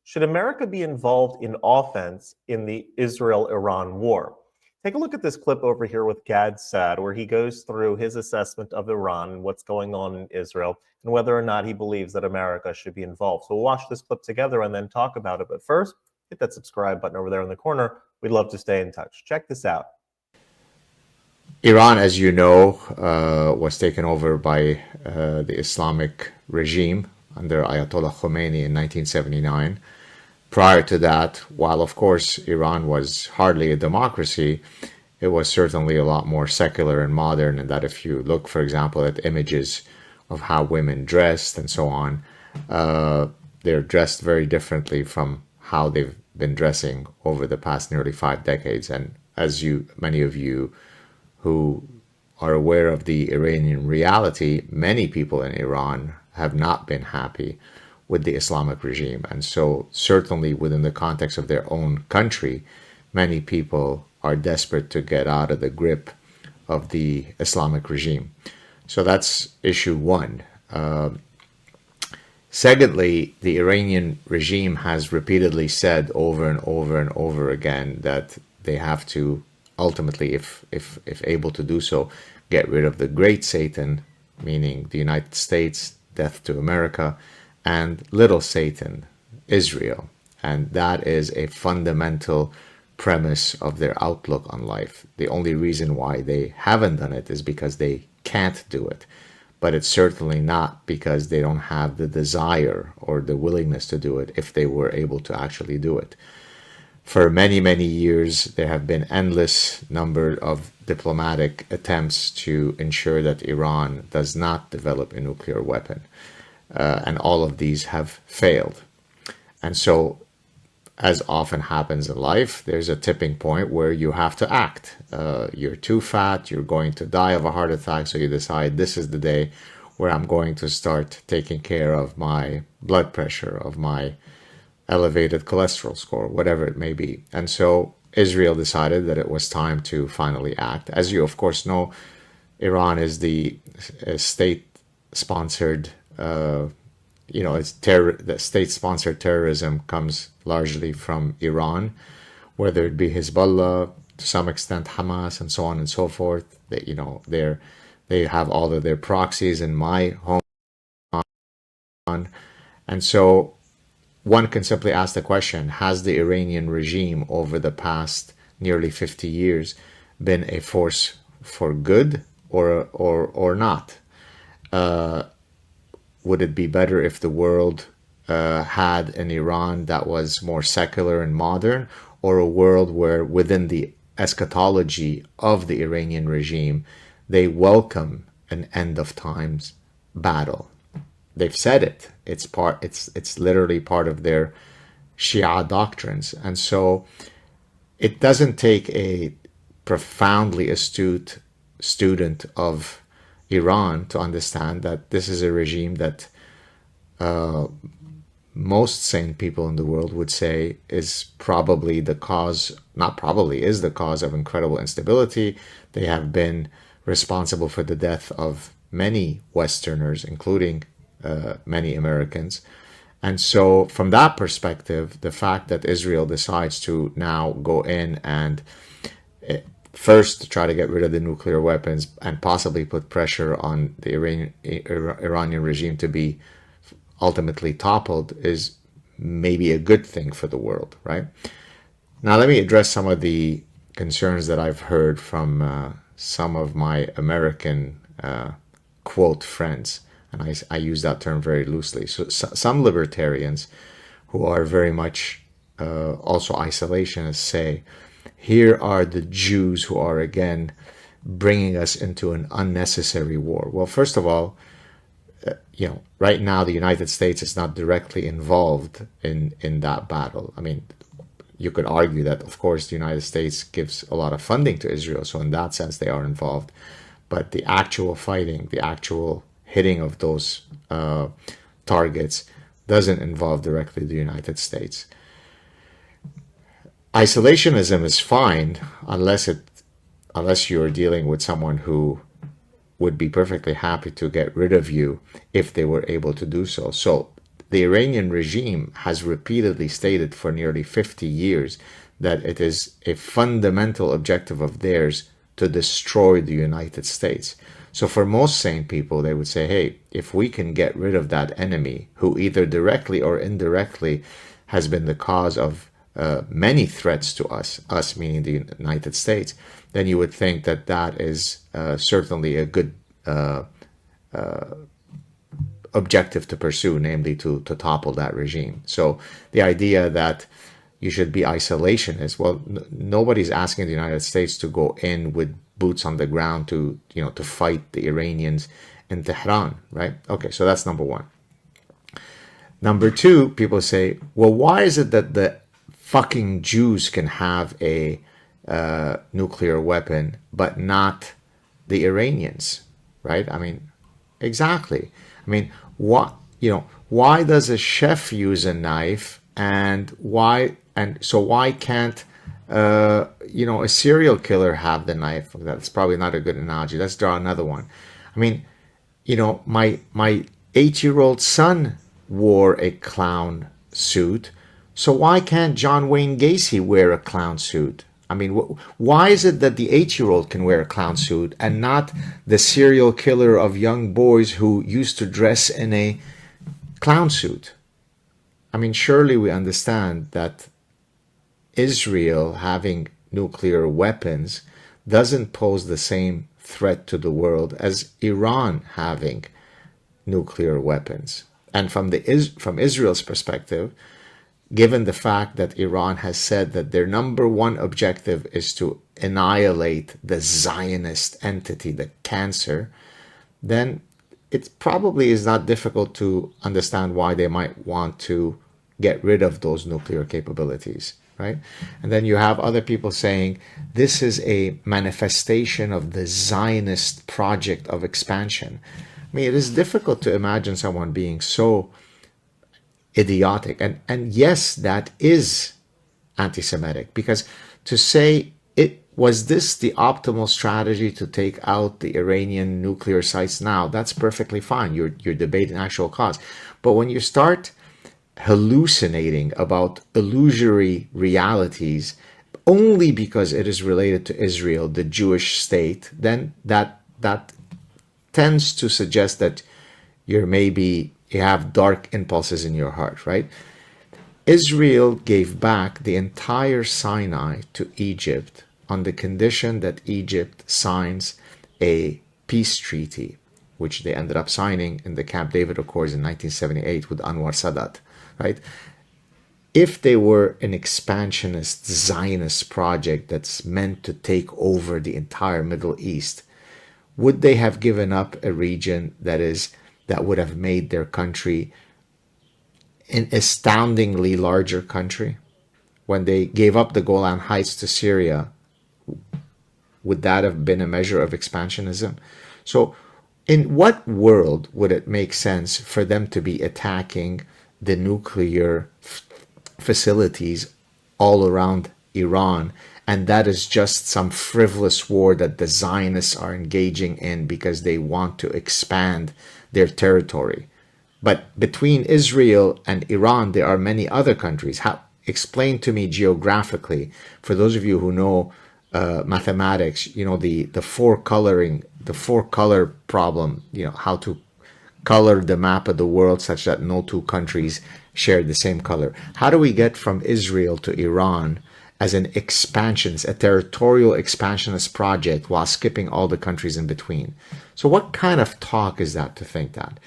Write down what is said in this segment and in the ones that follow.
Should America be involved in offense in the Israel-Iran war? Take a look at this clip over here with Gad Saad, where he goes through his assessment of Iran and what's going on in Israel, and whether or not he believes that America should be involved. So we'll watch this clip together and then talk about it. But first, hit that subscribe button over there in the corner. We'd love to stay in touch. Check this out. Iran, as you know, was taken over by the Islamic regime under Ayatollah Khomeini in 1979. Prior to that, while of course Iran was hardly a democracy, it was certainly a lot more secular and modern, and that if you look, for example, at images of how women dressed and so on, they're dressed very differently from how they've been dressing over the past nearly 5 decades. And as many of you who are aware of the Iranian reality, many people in Iran have not been happy with the Islamic regime. And so certainly within the context of their own country, many people are desperate to get out of the grip of the Islamic regime. So that's issue one. Secondly, the Iranian regime has repeatedly said over and over and over again that they have to ultimately, if able to do so, get rid of the great Satan, meaning the United States, death to America, and little Satan, Israel. And that is a fundamental premise of their outlook on life. The only reason why they haven't done it is because they can't do it. But it's certainly not because they don't have the desire or the willingness to do it if they were able to actually do it. For many, many years, there have been endless number of diplomatic attempts to ensure that Iran does not develop a nuclear weapon. And all of these have failed. And so, as often happens in life, there's a tipping point where you have to act. You're too fat, you're going to die of a heart attack, so you decide this is the day where I'm going to start taking care of my blood pressure, of my elevated cholesterol score, whatever it may be. And so Israel decided that it was time to finally act. As you of course know, Iran is the state-sponsored, the state-sponsored terrorism comes largely from Iran, whether it be Hezbollah, to some extent Hamas, and so on and so forth. They have all of their proxies in my home. And so one can simply ask the question, has the Iranian regime over the past nearly 50 years been a force for good or not? Would it be better if the world had an Iran that was more secular and modern, or a world where within the eschatology of the Iranian regime, they welcome an end of times battle? They've said it. It's literally part of their Shia doctrines. And so it doesn't take a profoundly astute student of Iran to understand that this is a regime that most sane people in the world would say is probably the cause, not probably, is the cause of incredible instability. They have been responsible for the death of many Westerners, including many Americans. And so from that perspective, the fact that Israel decides to now go in and first try to get rid of the nuclear weapons and possibly put pressure on the Iranian regime to be ultimately toppled is maybe a good thing for the world, right? Now let me address some of the concerns that I've heard from some of my American quote friends. And I use that term very loosely. So some libertarians who are very much also isolationists say, here are the Jews who are again bringing us into an unnecessary war. Well, first of all, right now the United States is not directly involved in that battle. I mean, you could argue that, of course, the United States gives a lot of funding to Israel, so in that sense they are involved. But the actual fighting, the actual hitting of those targets doesn't involve directly the United States. Isolationism is fine unless you're dealing with someone who would be perfectly happy to get rid of you if they were able to do so. So the Iranian regime has repeatedly stated for nearly 50 years that it is a fundamental objective of theirs to destroy the United States. So for most sane people, they would say, hey, if we can get rid of that enemy who either directly or indirectly has been the cause of many threats to us meaning the United States, then you would think that that is certainly a good objective to pursue, namely to topple that regime. So the idea that you should be isolationist, well, nobody's asking the United States to go in with boots on the ground to fight the Iranians in Tehran, right? Okay, so that's number one. Number two, people say, well, why is it that the fucking Jews can have a nuclear weapon, but not the Iranians, right? I mean, exactly. I mean, why does a chef use a knife, and why can't a serial killer have the knife? That's probably not a good analogy. Let's draw another one. I mean, my 8-year-old son wore a clown suit, so why can't John Wayne Gacy wear a clown suit? I mean, why is it that the 8-year-old can wear a clown suit and not the serial killer of young boys who used to dress in a clown suit? I mean, surely we understand that Israel having nuclear weapons doesn't pose the same threat to the world as Iran having nuclear weapons. And from Israel's perspective, given the fact that Iran has said that their number one objective is to annihilate the Zionist entity, the cancer, then it probably is not difficult to understand why they might want to get rid of those nuclear capabilities, right? And then you have other people saying this is a manifestation of the Zionist project of expansion. I mean, it is difficult to imagine someone being so idiotic. And yes, that is anti-Semitic, because to say was this the optimal strategy to take out the Iranian nuclear sites now, that's perfectly fine. You're debating actual cause. But when you start hallucinating about illusory realities only because it is related to Israel, the Jewish state, then that tends to suggest that you have dark impulses in your heart, right? Israel gave back the entire Sinai to Egypt on the condition that Egypt signs a peace treaty, which they ended up signing in the Camp David Accords in 1978 with Anwar Sadat, right? If they were an expansionist Zionist project that's meant to take over the entire Middle East, would they have given up a region that would have made their country an astoundingly larger country? When they gave up the Golan Heights to Syria, would that have been a measure of expansionism? So in what world would it make sense for them to be attacking the nuclear facilities all around Iran, and that is just some frivolous war that the Zionists are engaging in because they want to expand their territory? But between Israel and Iran, there are many other countries. Explain to me geographically, for those of you who know mathematics, the four color problem, how to color the map of the world such that no two countries share the same color. How do we get from Israel to Iran as an expansionist, a territorial expansionist project, while skipping all the countries in between? So what kind of talk is that, to think that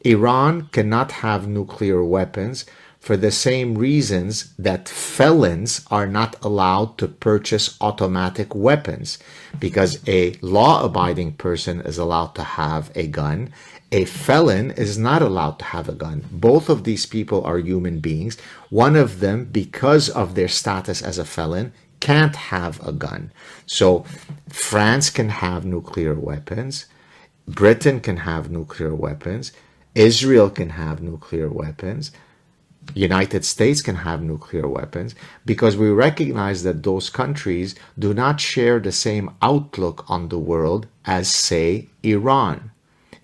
Iran cannot have nuclear weapons for the same reasons that felons are not allowed to purchase automatic weapons? Because a law-abiding person is allowed to have a gun. A felon is not allowed to have a gun. Both of these people are human beings. One of them, because of their status as a felon, can't have a gun. So France can have nuclear weapons. Britain can have nuclear weapons. Israel can have nuclear weapons. United States can have nuclear weapons, because we recognize that those countries do not share the same outlook on the world as, say, Iran.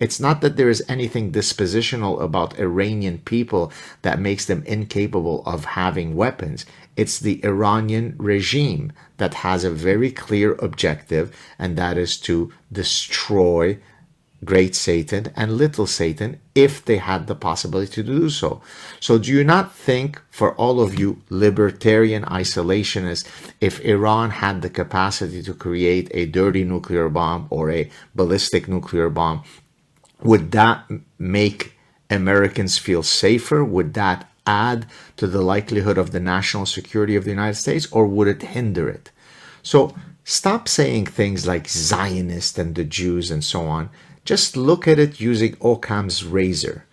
It's not that there is anything dispositional about Iranian people that makes them incapable of having weapons. It's the Iranian regime that has a very clear objective, and that is to destroy great Satan and little Satan if they had the possibility to do so. So do you not think, for all of you libertarian isolationists, if Iran had the capacity to create a dirty nuclear bomb or a ballistic nuclear bomb, would that make Americans feel safer? Would that add to the likelihood of the national security of the United States, or would it hinder it? So stop saying things like Zionist and the Jews and so on. Just look at it using Occam's razor.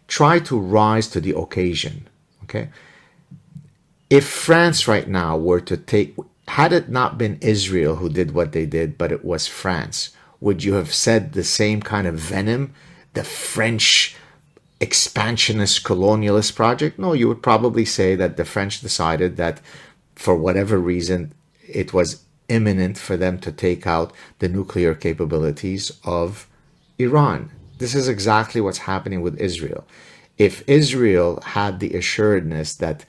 Try to rise to the occasion. Okay? If France right now were to take, had it not been Israel who did what they did, but it was France, would you have said the same kind of venom? The French expansionist colonialist project? No, you would probably say that the French decided that for whatever reason it was imminent for them to take out the nuclear capabilities of Iran. This is exactly what's happening with Israel. If Israel had the assuredness that,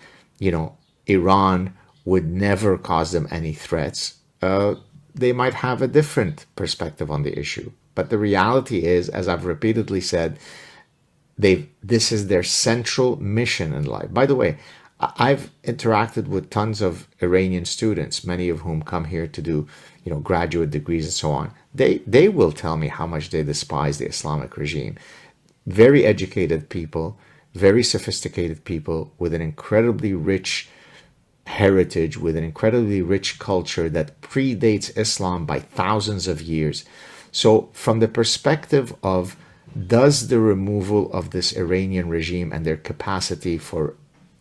Iran would never cause them any threats, they might have a different perspective on the issue. But the reality is, as I've repeatedly said, this is their central mission in life. By the way, I've interacted with tons of Iranian students, many of whom come here to do, graduate degrees and so on. They will tell me how much they despise the Islamic regime. Very educated people, very sophisticated people with an incredibly rich heritage, with an incredibly rich culture that predates Islam by thousands of years. So from the perspective of, does the removal of this Iranian regime and their capacity for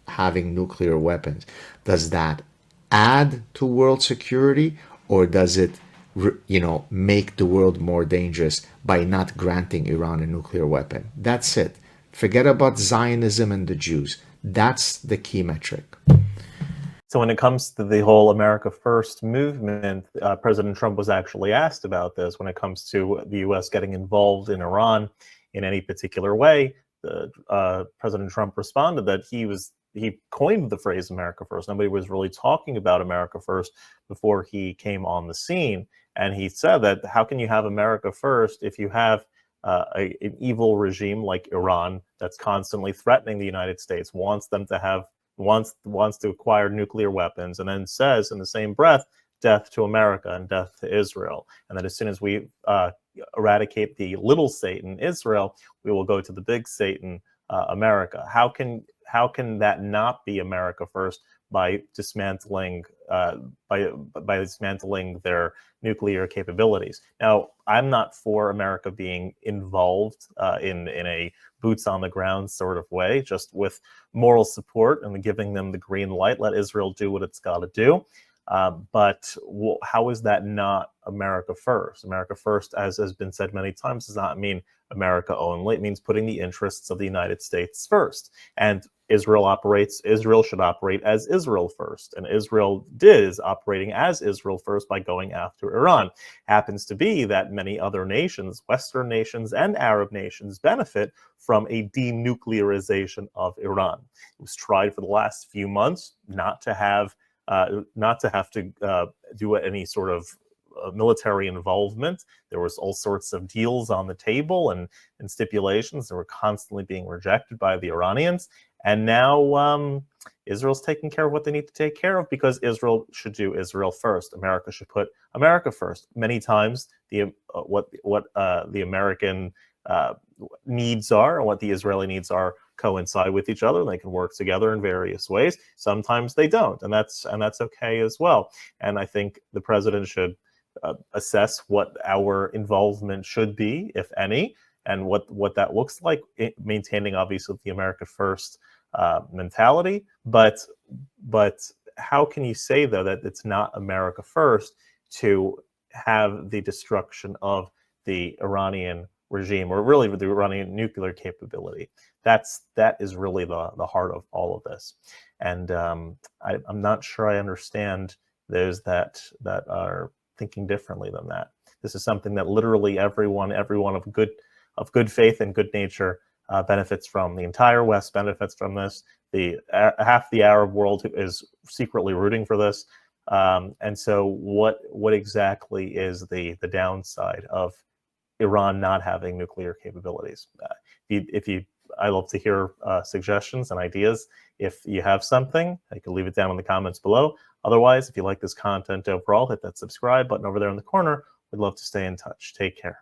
having nuclear weapons, does that add to world security, or does it, make the world more dangerous by not granting Iran a nuclear weapon? That's it. Forget about Zionism and the Jews. That's the key metric. So when it comes to the whole America First movement, President Trump was actually asked about this when it comes to the U.S. getting involved in Iran in any particular way. President Trump responded that he coined the phrase America First. Nobody was really talking about America First before he came on the scene. And he said that how can you have America First if you have an evil regime like Iran that's constantly threatening the United States, wants to acquire nuclear weapons, and then says in the same breath, death to America and death to Israel. And that as soon as we eradicate the little Satan, Israel, we will go to the big Satan, America. How can that not be America First by dismantling their nuclear capabilities? Now, I'm not for America being involved in a boots on the ground sort of way, just with moral support and giving them the green light. Let Israel do what it's got to do. But how is that not America First? America First, as has been said many times, does not mean America only. It means putting the interests of the United States first. And Israel should operate as Israel first. And Israel is operating as Israel first by going after Iran. Happens to be that many other nations, Western nations and Arab nations, benefit from a denuclearization of Iran. It was tried for the last few months not to have to do any sort of military involvement. There was all sorts of deals on the table and stipulations that were constantly being rejected by the Iranians. And now Israel's taking care of what they need to take care of, because Israel should do Israel first. America should put America first. Many times, what the American needs are and what the Israeli needs are coincide with each other, and they can work together in various ways. Sometimes they don't, and that's okay as well. And I think the president should assess what our involvement should be, if any, and what that looks like, maintaining obviously the America First mentality. But how can you say, though, that it's not America First to have the destruction of the Iranian regime, or really the Iranian nuclear capability? That is really the heart of all of this. And I'm not sure I understand those that are thinking differently than that. This is something that literally everyone of of good faith and good nature benefits from. The entire West benefits from this. Half the Arab world is secretly rooting for this. And so what exactly is the downside of Iran not having nuclear capabilities? I love to hear suggestions and ideas. If you have something, you can leave it down in the comments below. Otherwise, if you like this content overall, hit that subscribe button over there in the corner. We'd love to stay in touch. Take care.